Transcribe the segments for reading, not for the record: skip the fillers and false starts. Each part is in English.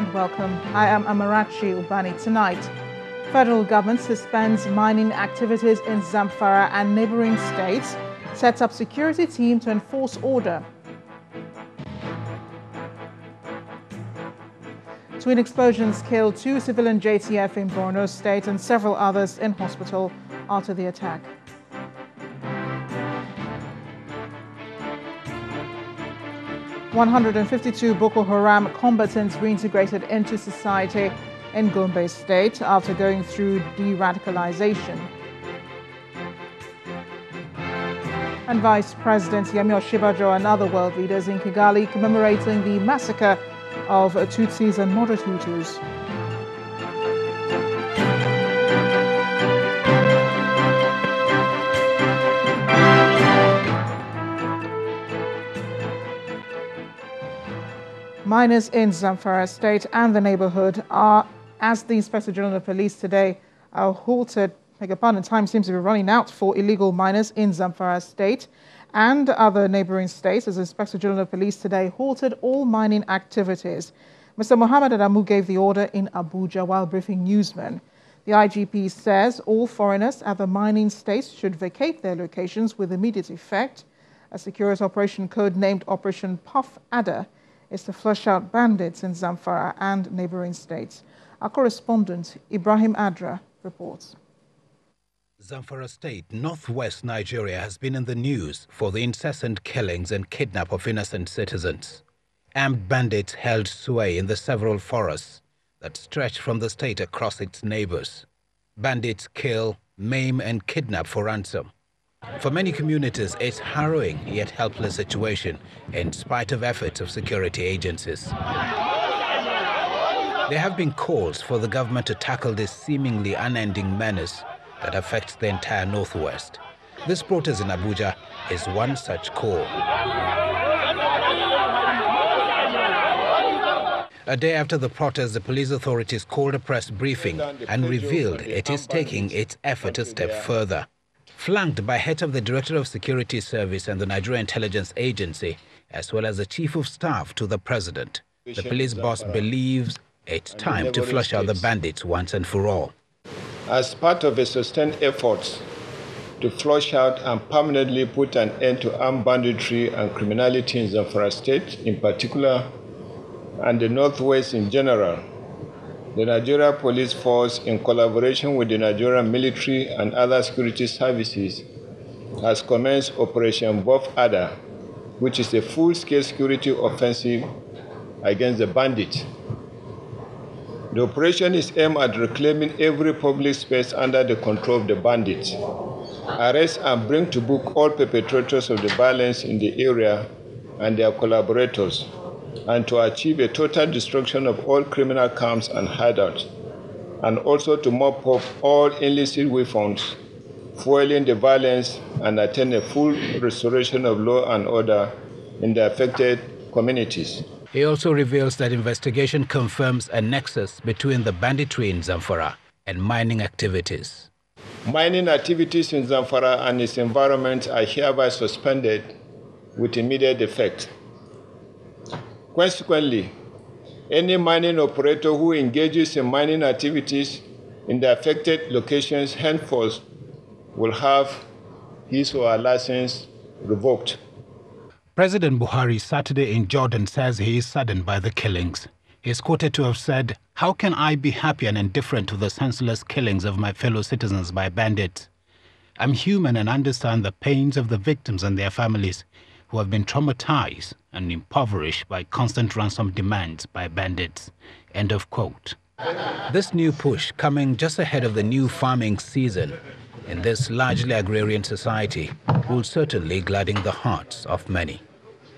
and welcome. I am Amarachi Ubani. Tonight, federal government suspends mining activities in Zamfara and neighboring states, sets up security team to enforce order. Twin explosions killed 2 civilian JTF in Borno State and several others in hospital after the attack. "152 Boko Haram combatants reintegrated into society in Gombe State after going through de-radicalization." And Vice President Yemi Osinbajo and other world leaders in Kigali commemorating the massacre of Tutsis and moderate Hutus. Miners in Zamfara State and the neighborhood are, as the Inspector General of Police today halted, time seems to be running out for illegal miners in Zamfara State and other neighboring states, as Inspector General of Police today halted all mining activities. Mr. Mohammed Adamu gave the order in Abuja while briefing newsmen. The IGP says all foreigners at the mining states should vacate their locations with immediate effect. A security operation codenamed Operation Puff Adder is to flush out bandits in Zamfara and neighboring states. Our correspondent, Ibrahim Adra, reports. Zamfara State, northwest Nigeria, has been in the news for the incessant killings and kidnap of innocent citizens. Armed bandits held sway in the several forests that stretch from the state across its neighbors. Bandits kill, maim, and kidnap for ransom. For many communities, it's harrowing yet helpless situation in spite of efforts of security agencies. There have been calls for the government to tackle this seemingly unending menace that affects the entire northwest. This protest in Abuja is one such call. A day after the protest, the police authorities called a press briefing and revealed it is taking its effort a step further. Flanked by head of the Director of Security Service and the Nigeria Intelligence Agency, as well as the Chief of Staff to the President, the police boss believes it's time to flush out the bandits once and for all. As part of a sustained effort to flush out and permanently put an end to armed banditry and criminality in Zamfara State in particular, and the Northwest in general, the Nigeria Police Force, in collaboration with the Nigerian military and other security services, has commenced Operation Puff Adder, which is a full-scale security offensive against the bandits. The operation is aimed at reclaiming every public space under the control of the bandits, arrest and bring to book all perpetrators of the violence in the area and their collaborators, and to achieve a total destruction of all criminal camps and hideouts, and also to mop up all illicit weapons, fueling the violence, and attain a full restoration of law and order in the affected communities. He also reveals that investigation confirms a nexus between the banditry in Zamfara and mining activities. Mining activities in Zamfara and its environment are hereby suspended with immediate effect. Consequently, any mining operator who engages in mining activities in the affected locations henceforth will have his or her license revoked. President Buhari Saturday in Jordan says he is saddened by the killings. He is quoted to have said, "How can I be happy and indifferent to the senseless killings of my fellow citizens by bandits? I'm human and understand the pains of the victims and their families who have been traumatized and impoverished by constant ransom demands by bandits." End of quote. This new push coming just ahead of the new farming season in this largely agrarian society will certainly gladden the hearts of many.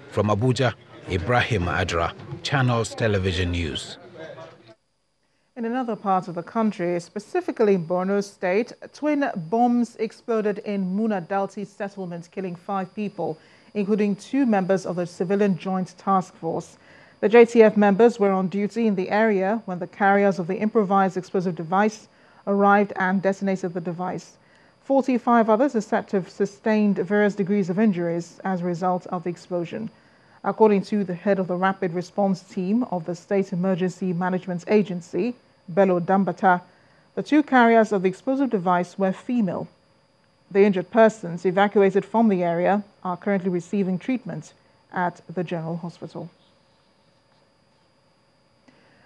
From Abuja, Ibrahim Adra, Channels Television News. In another part of the country, specifically in Borno State, twin bombs exploded in Muna Dalti settlement, killing 5 people, including 2 members of the Civilian Joint Task Force. The JTF members were on duty in the area when the carriers of the improvised explosive device arrived and detonated the device. 45 others are said to have sustained various degrees of injuries as a result of the explosion. According to the head of the Rapid Response Team of the State Emergency Management Agency, Bello Dambata, the two carriers of the explosive device were female. The injured persons evacuated from the area are currently receiving treatment at the General Hospital.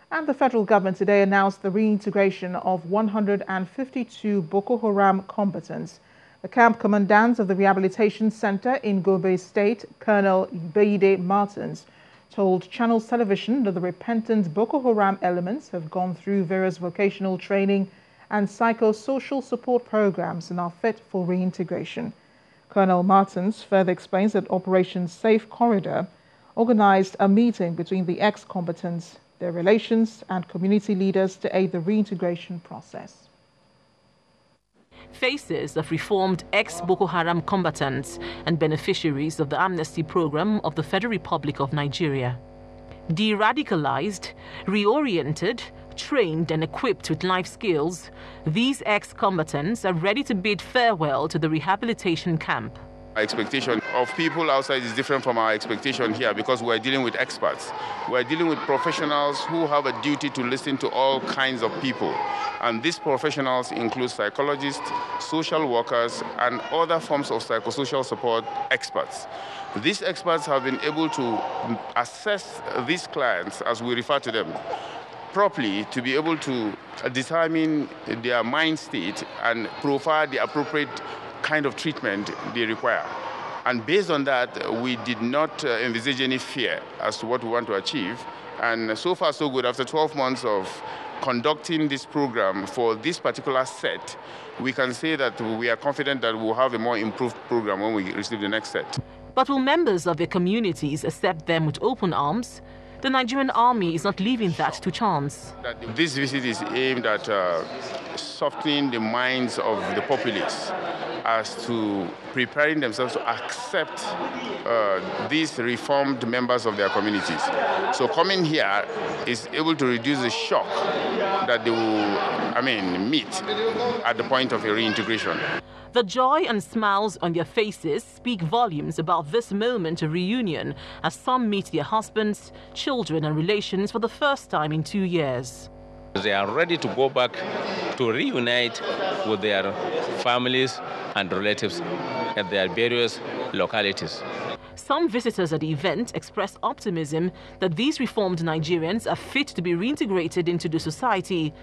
And the federal government today announced the reintegration of 152 Boko Haram combatants. The camp commandant of the Rehabilitation Center in Gombe State, Colonel Beide Martins, told Channels Television that the repentant Boko Haram elements have gone through various vocational training and psychosocial support programs and are fit for reintegration. Colonel Martins further explains that Operation Safe Corridor organized a meeting between the ex-combatants, their relations, and community leaders to aid the reintegration process. Faces of reformed ex-Boko Haram combatants and beneficiaries of the amnesty program of the Federal Republic of Nigeria. De-radicalized, reoriented, trained and equipped with life skills, these ex-combatants are ready to bid farewell to the rehabilitation camp. Our expectation of people outside is different from our expectation here because we're dealing with experts. We're dealing with professionals who have a duty to listen to all kinds of people. And these professionals include psychologists, social workers, and other forms of psychosocial support experts. These experts have been able to assess these clients, as we refer to them, properly to be able to determine their mind state and provide the appropriate kind of treatment they require. And based on that, we did not envisage any fear as to what we want to achieve. And so far, so good. After 12 months of conducting this program for this particular set, we can say that we are confident that we'll have a more improved program when we receive the next set. But will members of their communities accept them with open arms? The Nigerian army is not leaving that to chance. This visit is aimed at softening the minds of the populace as to preparing themselves to accept these reformed members of their communities. So coming here is able to reduce the shock that they will, meet at the point of a reintegration. The joy and smiles on their faces speak volumes about this moment of reunion as some meet their husbands, children and relations for the first time in 2 years. They are ready to go back to reunite with their families and relatives at their various localities. Some visitors at the event expressed optimism that these reformed Nigerians are fit to be reintegrated into the society,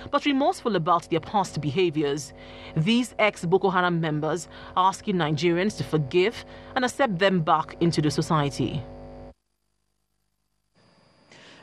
but remorseful about their past behaviors. These ex-Boko Haram members are asking Nigerians to forgive and accept them back into the society.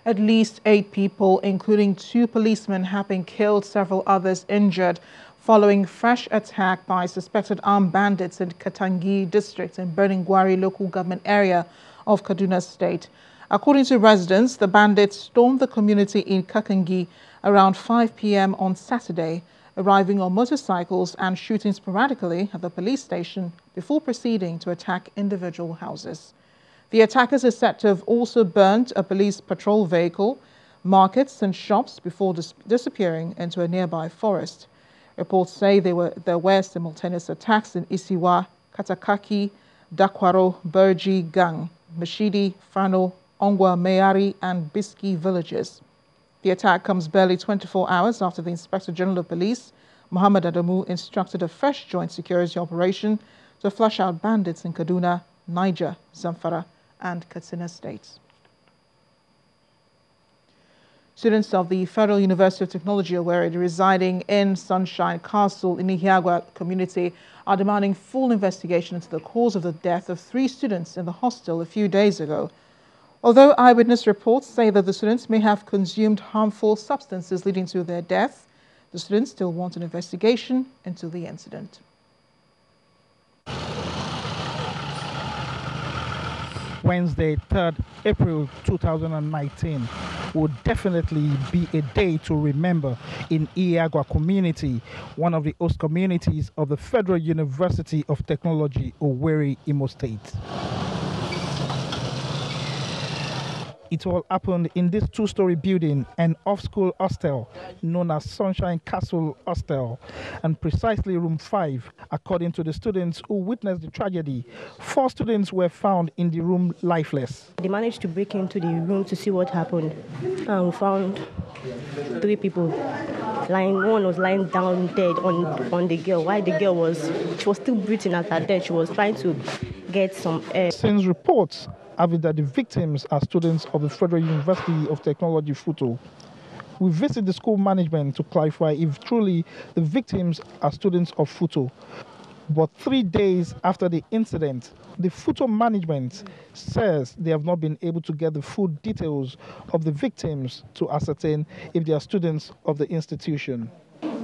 At least 8 people, including 2 policemen, have been killed, several others injured, following fresh attack by suspected armed bandits in Katangi district in Bandits local government area of Kaduna State. According to residents, the bandits stormed the community in Katangi around 5 p.m. on Saturday, arriving on motorcycles and shooting sporadically at the police station before proceeding to attack individual houses. The attackers are said to have also burnt a police patrol vehicle, markets and shops before disappearing into a nearby forest. Reports say there were simultaneous attacks in Isiwa, Katakaki, Dakwaro, Burji, Gang, Mashidi, Fano, Ongwa, Meari and Biski villages. The attack comes barely 24 hours after the Inspector General of Police, Muhammad Adamu, instructed a fresh joint security operation to flush out bandits in Kaduna, Niger, Zamfara and Katsina states. Students of the Federal University of Technology Owerri residing in Sunshine Castle in Ihiagwa community are demanding full investigation into the cause of the death of 3 students in the hostel a few days ago. Although eyewitness reports say that the students may have consumed harmful substances leading to their death, the students still want an investigation into the incident. Wednesday, 3rd April 2019 will definitely be a day to remember in Ihiagwa community, one of the host communities of the Federal University of Technology, Owerri, Imo State. It all happened in this two-story building, an off-school hostel known as Sunshine Castle Hostel, and precisely room 5. According to the students who witnessed the tragedy, 4 students were found in the room lifeless. They managed to break into the room to see what happened, and we found 3 people lying. One was lying down dead on the girl, while the girl was still breathing at her death. She was trying to get some air. Since reports have that the victims are students of the Federal University of Technology, Futo, we visit the school management to clarify if truly the victims are students of Futo. But 3 days after the incident, the Futo management says they have not been able to get the full details of the victims to ascertain if they are students of the institution.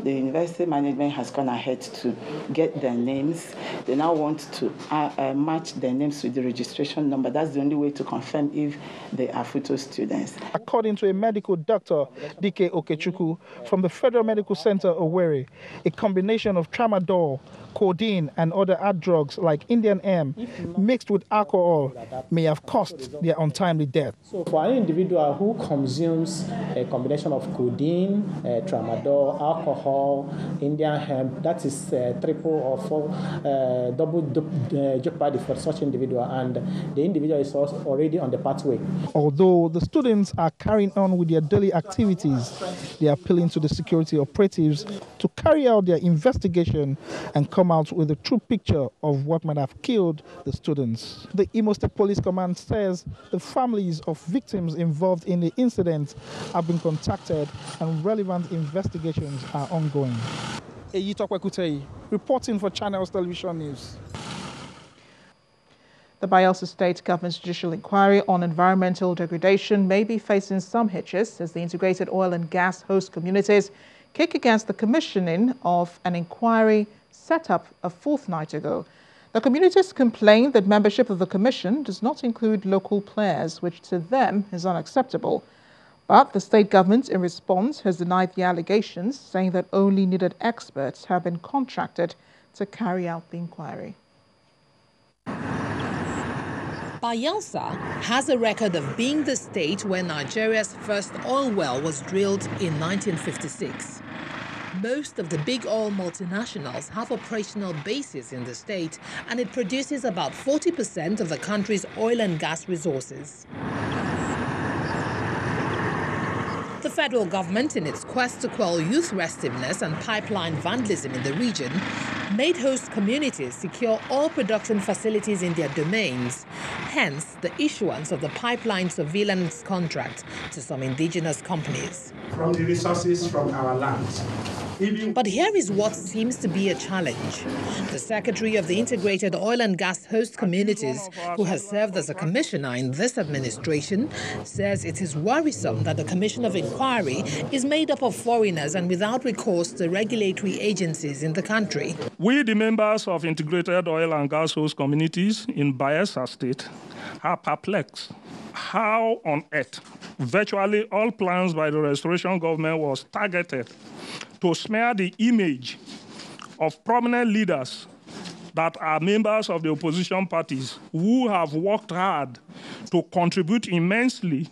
The university management has gone ahead to get their names. They now want to match their names with the registration number. That's the only way to confirm if they are Futo students. According to a medical doctor, D.K. Okechukwu, from the Federal Medical Center, Owerri, a combination of tramadol, codeine, and other hard drugs like Indian M mixed with alcohol may have caused their untimely death. So for an individual who consumes a combination of codeine, tramadol, alcohol, Indian hemp, that is triple or double jeopardy for such individual, and the individual is also already on the pathway. Although the students are carrying on with their daily activities, they are appealing to the security operatives to carry out their investigation and come out with a true picture of what might have killed the students. The Imo State Police Command says the families of victims involved in the incident have been contacted and relevant investigations are ongoing. Eyitokwe Kutei, reporting for Channels Television News. The Bayelsa State Government's judicial inquiry on environmental degradation may be facing some hitches as the integrated oil and gas host communities kick against the commissioning of an inquiry set up a fortnight ago. The communities complain that membership of the commission does not include local players, which to them is unacceptable. But the state government, in response, has denied the allegations, saying that only needed experts have been contracted to carry out the inquiry. Bayelsa has a record of being the state where Nigeria's first oil well was drilled in 1956. Most of the big oil multinationals have operational bases in the state, and it produces about 40% of the country's oil and gas resources. The federal government, in its quest to quell youth restiveness and pipeline vandalism in the region, made host communities secure oil production facilities in their domains, hence the issuance of the pipeline surveillance contract to some indigenous companies. From the resources from our lands. But here is what seems to be a challenge. The Secretary of the Integrated Oil and Gas Host Communities, who has served as a commissioner in this administration, says it is worrisome that the Commission of Inquiry is made up of foreigners and without recourse to regulatory agencies in the country. We, the members of Integrated Oil and Gas Host Communities in Bayelsa State, are perplexed. How on earth virtually all plans by the restoration government was targeted to smear the image of prominent leaders that are members of the opposition parties who have worked hard to contribute immensely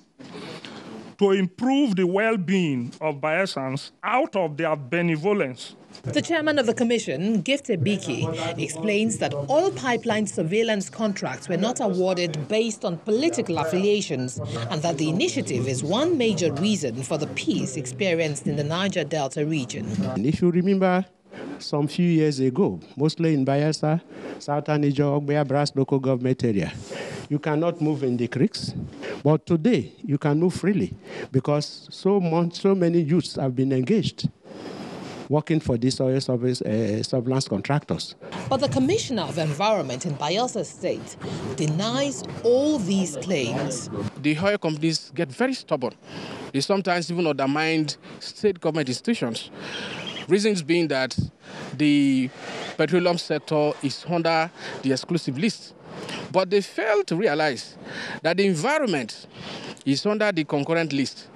to improve the well-being of Bayelsans out of their benevolence. The chairman of the commission, Gifte Biki, explains that oil pipeline surveillance contracts were not awarded based on political affiliations and that the initiative is one major reason for the peace experienced in the Niger Delta region. And if you remember some few years ago, mostly in Bayelsa, Southern Niger, Ogbea, Brass local government area, you cannot move in the creeks. But today, you can move freely because so many youths have been engaged working for these oil surveillance contractors. But the Commissioner of Environment in Bayelsa State denies all these claims. The oil companies get very stubborn. They sometimes even undermine state government institutions. Reasons being that the petroleum sector is under the exclusive list. But they fail to realize that the environment is under the concurrent list.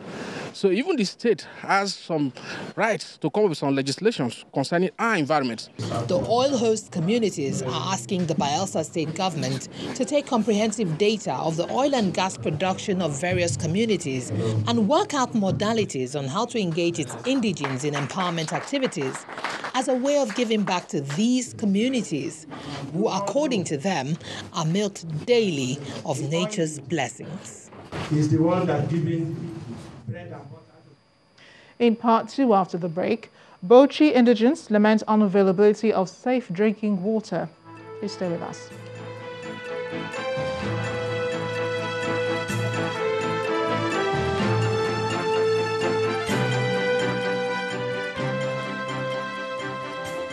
So even the state has some rights to come up with some legislations concerning our environment. The oil host communities are asking the Bayelsa state government to take comprehensive data of the oil and gas production of various communities and work out modalities on how to engage its indigenes in empowerment activities as a way of giving back to these communities who, according to them, are milked daily of nature's blessings. He's the one that giving bread and butter. In part 2 after the break, Bauchi indigents lament unavailability of safe drinking water. Please stay with us.